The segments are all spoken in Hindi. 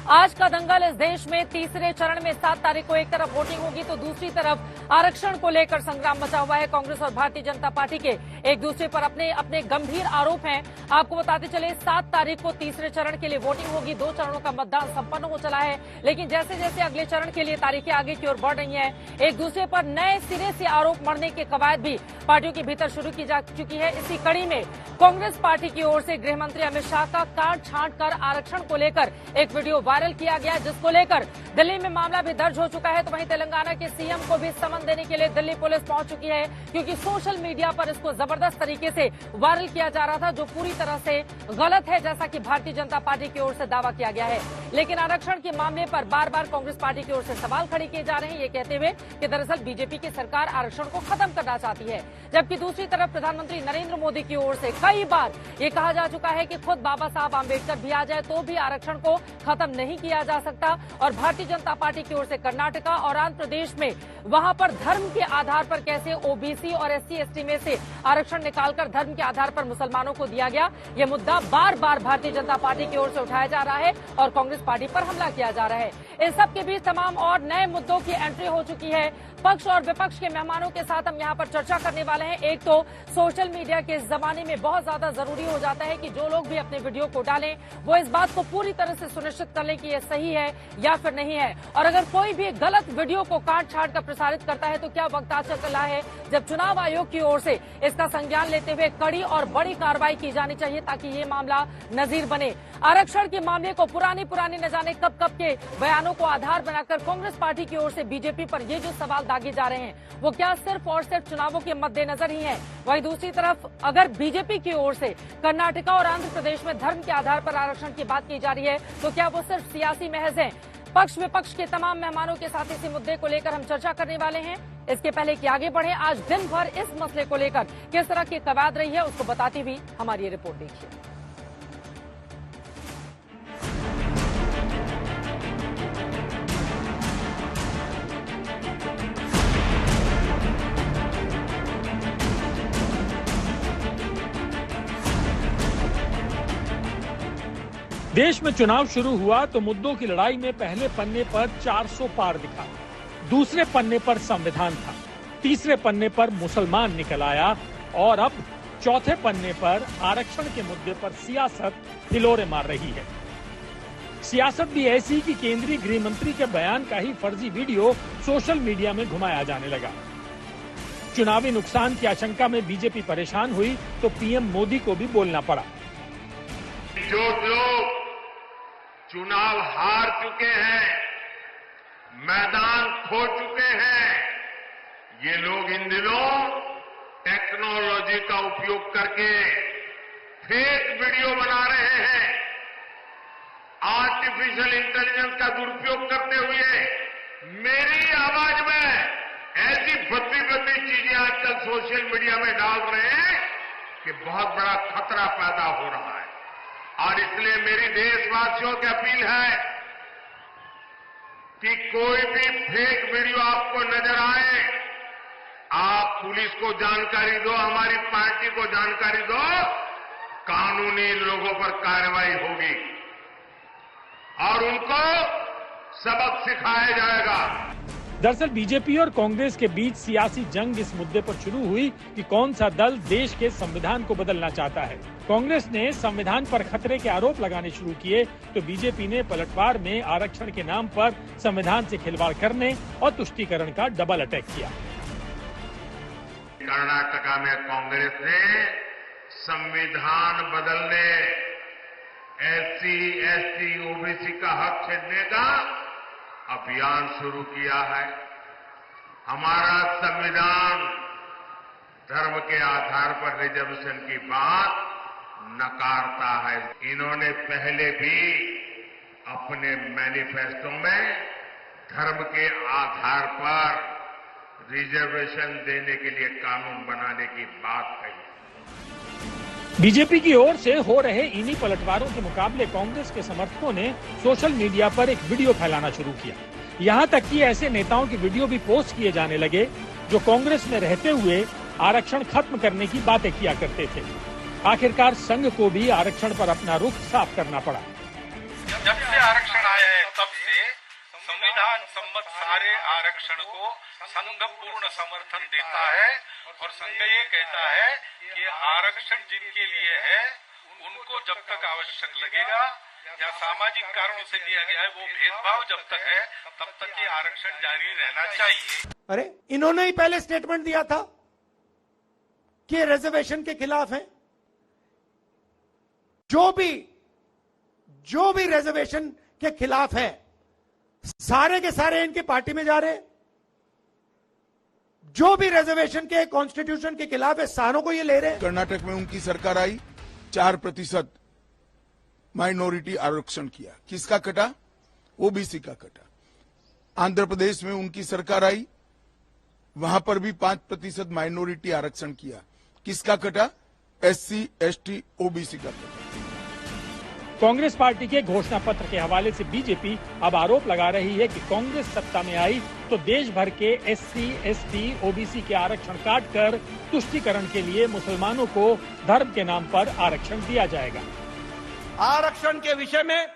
आज का दंगल इस देश में तीसरे चरण में 7 तारीख को एक तरफ वोटिंग होगी तो दूसरी तरफ आरक्षण को लेकर संग्राम मचा हुआ है। कांग्रेस और भारतीय जनता पार्टी के एक दूसरे पर अपने गंभीर आरोप हैं। आपको बताते चले 7 तारीख को तीसरे चरण के लिए वोटिंग होगी। 2 चरणों का मतदान संपन्न हो चला है, लेकिन जैसे जैसे अगले चरण के लिए तारीखें आगे की ओर बढ़ रही हैं, एक दूसरे पर नए सिरे से आरोप मढ़ने के कवायद भी पार्टियों के भीतर शुरू की जा चुकी है। इसी कड़ी में कांग्रेस पार्टी की ओर से गृह मंत्री अमित शाह का काट छांट कर आरक्षण को लेकर एक वीडियो वायरल किया गया, जिसको लेकर दिल्ली में मामला भी दर्ज हो चुका है। तो वहीं तेलंगाना के सीएम को भी समन देने के लिए दिल्ली पुलिस पहुंच चुकी है, क्योंकि सोशल मीडिया पर इसको जबरदस्त तरीके से वायरल किया जा रहा था, जो पूरी तरह से गलत है, जैसा कि भारतीय जनता पार्टी की ओर से दावा किया गया है। लेकिन आरक्षण के मामले पर बार बार कांग्रेस पार्टी की ओर से सवाल खड़े किए जा रहे हैं, ये कहते हुए कि दरअसल बीजेपी की सरकार आरक्षण को खत्म करना चाहती है, जबकि दूसरी तरफ प्रधानमंत्री नरेंद्र मोदी की ओर से कई बार ये कहा जा चुका है कि खुद बाबा साहब आंबेडकर भी आ जाए तो भी आरक्षण को खत्म नहीं किया जा सकता। और भारतीय जनता पार्टी की ओर से कर्नाटका और आंध्र प्रदेश में वहां पर धर्म के आधार पर कैसे ओबीसी और SC/ST में से आरक्षण निकालकर धर्म के आधार पर मुसलमानों को दिया गया, ये मुद्दा बार बार भारतीय जनता पार्टी की ओर से उठाया जा रहा है और कांग्रेस पार्टी पर हमला किया जा रहा है। इस सब के बीच तमाम और नए मुद्दों की एंट्री हो चुकी है। पक्ष और विपक्ष के मेहमानों के साथ हम यहाँ पर चर्चा करने वाले हैं। एक तो सोशल मीडिया के इस जमाने में बहुत ज्यादा जरूरी हो जाता है कि जो लोग भी अपने वीडियो को डालें वो इस बात को पूरी तरह से सुनिश्चित कर लें कि ये सही है या फिर नहीं है, और अगर कोई भी गलत वीडियो को काट छाट कर प्रसारित करता है तो क्या वक्त आ चला है जब चुनाव आयोग की ओर से इसका संज्ञान लेते हुए कड़ी और बड़ी कार्रवाई की जानी चाहिए, ताकि ये मामला नजीर बने। आरक्षण के मामले को पुरानी न जाने कब के बयानों को आधार बनाकर कांग्रेस पार्टी की ओर से बीजेपी पर ये जो सवाल दागे जा रहे हैं वो क्या सिर्फ और सिर्फ चुनावों के मद्देनजर ही हैं। वहीं दूसरी तरफ अगर बीजेपी की ओर से कर्नाटका और आंध्र प्रदेश में धर्म के आधार पर आरक्षण की बात की जा रही है तो क्या वो सिर्फ सियासी महज है। पक्ष विपक्ष के तमाम मेहमानों के साथ इसी मुद्दे को लेकर हम चर्चा करने वाले हैं। इसके पहले कि आगे बढ़े, आज दिन भर इस मसले को लेकर किस तरह की कवायद रही है उसको बताती हुई हमारी ये रिपोर्ट देखिए। देश में चुनाव शुरू हुआ तो मुद्दों की लड़ाई में पहले पन्ने पर 400 पार दिखा, दूसरे पन्ने पर संविधान था, तीसरे पन्ने पर मुसलमान निकल आया और अब चौथे पन्ने पर आरक्षण के मुद्दे पर सियासत हिलोरे मार रही है। सियासत भी ऐसी कि केंद्रीय गृह मंत्री के बयान का ही फर्जी वीडियो सोशल मीडिया में घुमाया जाने लगा। चुनावी नुकसान की आशंका में बीजेपी परेशान हुई तो पीएम मोदी को भी बोलना पड़ा। जो लोग चुनाव हार चुके हैं, मैदान खो चुके हैं, ये लोग इन दिनों टेक्नोलॉजी का उपयोग करके फेक वीडियो बना रहे हैं। आर्टिफिशियल इंटेलिजेंस का दुरुपयोग करते हुए मेरी आवाज में ऐसी भद्दी चीजें आजकल सोशल मीडिया में डाल रहे हैं कि बहुत बड़ा खतरा पैदा हो रहा है। और इसलिए मेरी देशवासियों की अपील है कि कोई भी फेक वीडियो आपको नजर आए, आप पुलिस को जानकारी दो, हमारी पार्टी को जानकारी दो, कानूनी लोगों पर कार्रवाई होगी और उनको सबक सिखाया जाएगा। दरअसल बीजेपी और कांग्रेस के बीच सियासी जंग इस मुद्दे पर शुरू हुई कि कौन सा दल देश के संविधान को बदलना चाहता है। कांग्रेस ने संविधान पर खतरे के आरोप लगाने शुरू किए तो बीजेपी ने पलटवार में आरक्षण के नाम पर संविधान से खिलवाड़ करने और तुष्टीकरण का डबल अटैक किया। कर्नाटका में कांग्रेस ने संविधान बदलने, SC/ST OBC का हक छीनने का अभियान शुरू किया है। हमारा संविधान धर्म के आधार पर रिजर्वेशन की बात नकारता है। इन्होंने पहले भी अपने मैनिफेस्टो में धर्म के आधार पर रिजर्वेशन देने के लिए कानून बनाने की बात कही। बीजेपी की ओर से हो रहे इन्हीं पलटवारों के मुकाबले कांग्रेस के समर्थकों ने सोशल मीडिया पर एक वीडियो फैलाना शुरू किया। यहां तक कि ऐसे नेताओं के वीडियो भी पोस्ट किए जाने लगे जो कांग्रेस में रहते हुए आरक्षण खत्म करने की बातें किया करते थे। आखिरकार संघ को भी आरक्षण पर अपना रुख साफ करना पड़ा। जब से आरक्षण आया है संविधान सम्मत सारे आरक्षण को संघ पूर्ण समर्थन देता है और संघ ये कहता है कि आरक्षण जिनके लिए है उनको जब तक आवश्यक लगेगा या सामाजिक कारणों से दिया गया है वो भेदभाव जब तक है तब तक ये आरक्षण जारी रहना चाहिए। अरे इन्होंने ही पहले स्टेटमेंट दिया था कि रिजर्वेशन के खिलाफ है। जो भी रिजर्वेशन के खिलाफ है सारे के सारे इनकी पार्टी में जा रहे हैं। जो भी रिजर्वेशन के कॉन्स्टिट्यूशन के खिलाफ है सारों को ये ले रहे हैं। कर्नाटक में उनकी सरकार आई 4% माइनॉरिटी आरक्षण किया, किसका कटा? ओबीसी का कटा। आंध्र प्रदेश में उनकी सरकार आई, वहां पर भी 5% माइनॉरिटी आरक्षण किया, किसका कटा? एससी, एसटी, ओबीसी का कटा। कांग्रेस पार्टी के घोषणा पत्र के हवाले से बीजेपी अब आरोप लगा रही है कि कांग्रेस सत्ता में आई तो देश भर के एससी, एसटी, ओबीसी के आरक्षण काटकर तुष्टीकरण के लिए मुसलमानों को धर्म के नाम पर आरक्षण दिया जाएगा। आरक्षण के विषय में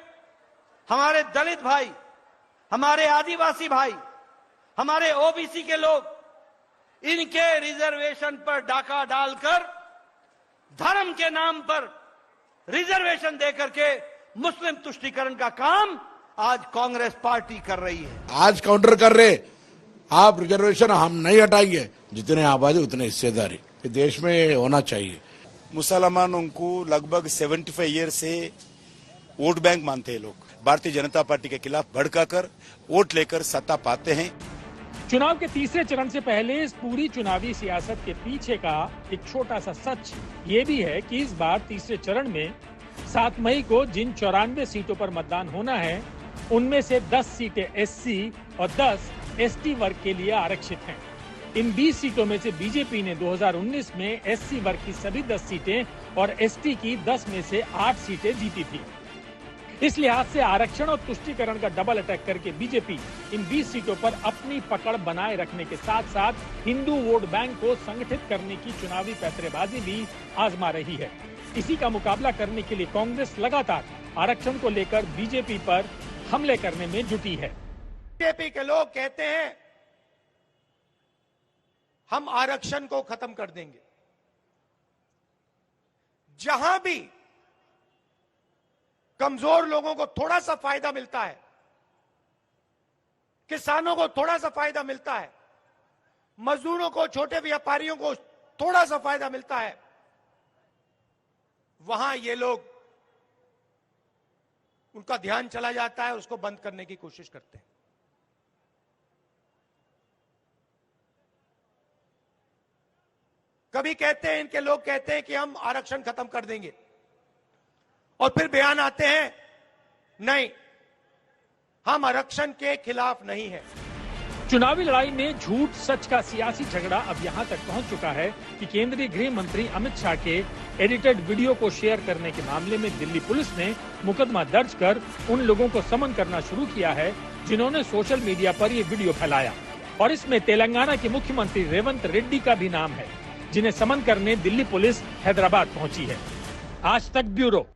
हमारे दलित भाई, हमारे आदिवासी भाई, हमारे ओबीसी के लोग इनके रिजर्वेशन पर डाका डालकर धर्म के नाम पर रिजर्वेशन देकर के मुस्लिम तुष्टीकरण का काम आज कांग्रेस पार्टी कर रही है। आज काउंटर कर रहे, आप रिजर्वेशन हम नहीं हटाएंगे, जितने आबादी उतने हिस्सेदारी देश में होना चाहिए। मुसलमानों को लगभग 75 ईयर से वोट बैंक मानते हैं लोग। भारतीय जनता पार्टी के खिलाफ भड़काकर वोट लेकर सत्ता पाते हैं। चुनाव के तीसरे चरण से पहले इस पूरी चुनावी सियासत के पीछे का एक छोटा सा सच ये भी है कि इस बार तीसरे चरण में 7 मई को जिन 94 सीटों पर मतदान होना है उनमें से 10 सीटें एससी और 10 एसटी वर्ग के लिए आरक्षित हैं। इन 20 सीटों में से बीजेपी ने 2019 में एससी वर्ग की सभी 10 सीटें और एसटी की 10 में से 8 सीटें जीती थी। इस लिहाज से आरक्षण और तुष्टीकरण का डबल अटैक करके बीजेपी इन 20 सीटों पर अपनी पकड़ बनाए रखने के साथ साथ हिंदू वोट बैंक को संगठित करने की चुनावी पैंतरेबाजी भी आजमा रही है। इसी का मुकाबला करने के लिए कांग्रेस लगातार आरक्षण को लेकर बीजेपी पर हमले करने में जुटी है। बीजेपी के लोग कहते हैं हम आरक्षण को खत्म कर देंगे। जहां भी कमजोर लोगों को थोड़ा सा फायदा मिलता है, किसानों को थोड़ा सा फायदा मिलता है, मजदूरों को, छोटे व्यापारियों को थोड़ा सा फायदा मिलता है, वहां ये लोग उनका ध्यान चला जाता है, उसको बंद करने की कोशिश करते हैं। कभी कहते हैं, इनके लोग कहते हैं कि हम आरक्षण खत्म कर देंगे और फिर बयान आते हैं नहीं, हम आरक्षण के खिलाफ नहीं है। चुनावी लड़ाई में झूठ सच का सियासी झगड़ा अब यहां तक पहुंच चुका है कि केंद्रीय गृह मंत्री अमित शाह के एडिटेड वीडियो को शेयर करने के मामले में दिल्ली पुलिस ने मुकदमा दर्ज कर उन लोगों को समन करना शुरू किया है जिन्होंने सोशल मीडिया पर ये वीडियो फैलाया। और इसमें तेलंगाना के मुख्यमंत्री रेवंत रेड्डी का भी नाम है, जिन्हें समन करने दिल्ली पुलिस हैदराबाद पहुंची है। आज तक ब्यूरो।